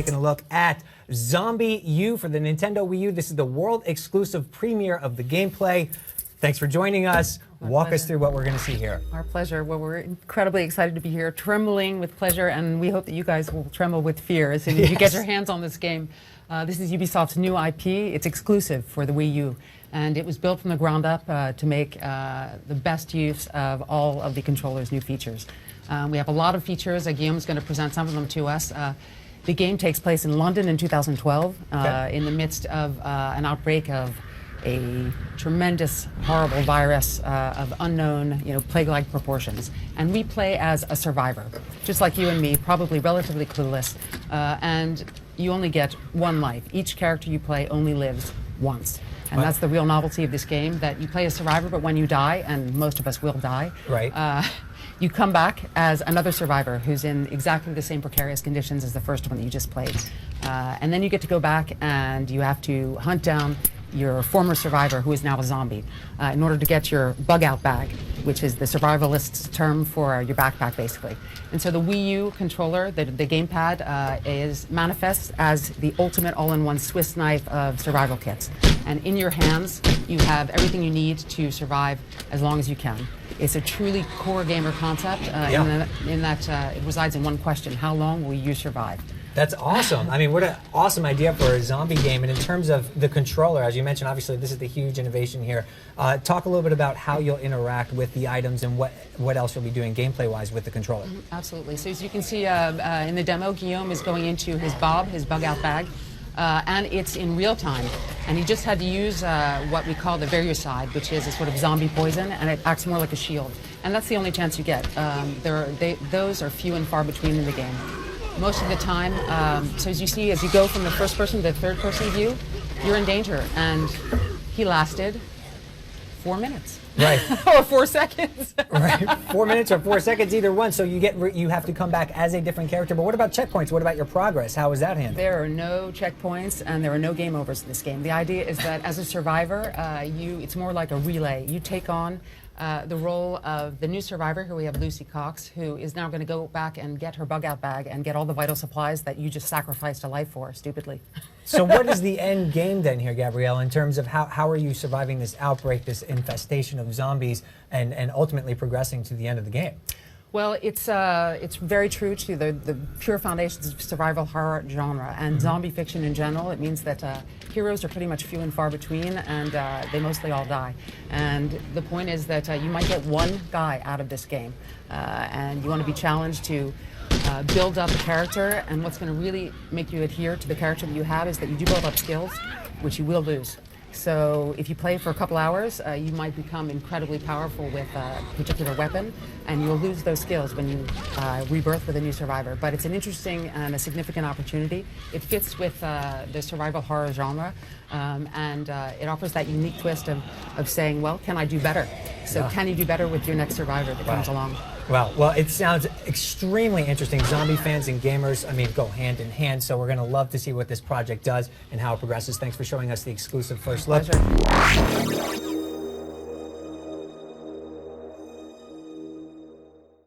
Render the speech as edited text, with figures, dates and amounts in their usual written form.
taking a look at ZombiU for the Nintendo Wii U. This is the world exclusive premiere of the gameplay. Thanks for joining us. Walk us through what we're going to see here. Our pleasure. Well, we're incredibly excited to be here, trembling with pleasure, and we hope that you guys will tremble with fear as soon as you get your hands on this game. This is Ubisoft's new IP. It's exclusive for the Wii U, and it was built from the ground up to make the best use of all of the controller's new features. We have a lot of features. Guillaume's going to present some of them to us. The game takes place in London in 2012, in the midst of an outbreak of a tremendous, horrible virus of unknown, plague-like proportions. And we play as a survivor, just like you and me, probably relatively clueless. And you only get one life. Each character you play only lives once. And that's the real novelty of this game, that you play a survivor, but when you die, and most of us will die, you come back as another survivor who's in exactly the same precarious conditions as the first one that you just played. And then you get to go back and you have to hunt down your former survivor, who is now a zombie, in order to get your bug-out bag, which is the survivalist's term for your backpack, basically. And so the Wii U controller, the gamepad, manifests as the ultimate all-in-one Swiss knife of survival kits. And in your hands, you have everything you need to survive as long as you can. It's a truly core gamer concept in that it resides in one question: how long will you survive? That's awesome. I mean, what an awesome idea for a zombie game. And in terms of the controller, as you mentioned, obviously this is the huge innovation here. Talk a little bit about how you'll interact with the items and what else you'll be doing gameplay-wise with the controller. Absolutely. So as you can see in the demo, Guillaume is going into his bug-out bag. And it's in real time. And he just had to use what we call the Verucide, which is a sort of zombie poison, and it acts more like a shield. And that's the only chance you get. Those are few and far between in the game. Most of the time, so as you see, as you go from the first person to the third person view, you're in danger. And he lasted 4 minutes. Right. Or 4 seconds. Right. 4 minutes or 4 seconds, either one. So you have to come back as a different character. But what about checkpoints? What about your progress? How is that handled? There are no checkpoints and there are no game overs in this game. The idea is that as a survivor, it's more like a relay. You take on the role of the new survivor, who we have Lucy Cox, who is now going to go back and get her bug-out bag and get all the vital supplies that you just sacrificed a life for, stupidly. So what is the end game then here, Gabrielle, in terms of how are you surviving this outbreak, this infestation of zombies, and ultimately progressing to the end of the game? Well, it's very true to the pure foundations of survival horror genre and zombie fiction in general. It means that heroes are pretty much few and far between, and they mostly all die. And the point is that you might get one guy out of this game, and you want to be challenged to build up a character. And what's going to really make you adhere to the character that you have is that you do build up skills, which you will lose. So if you play for a couple hours, you might become incredibly powerful with a particular weapon, and you'll lose those skills when you rebirth with a new survivor. But it's an interesting and a significant opportunity. It fits with the survival horror genre, and it offers that unique twist of saying, well, can I do better? So can you do better with your next survivor that comes along? Well, it sounds extremely interesting. Zombie fans and gamers, I mean, go hand in hand. So we're going to love to see what this project does and how it progresses. Thanks for showing us the exclusive first look. Pleasure.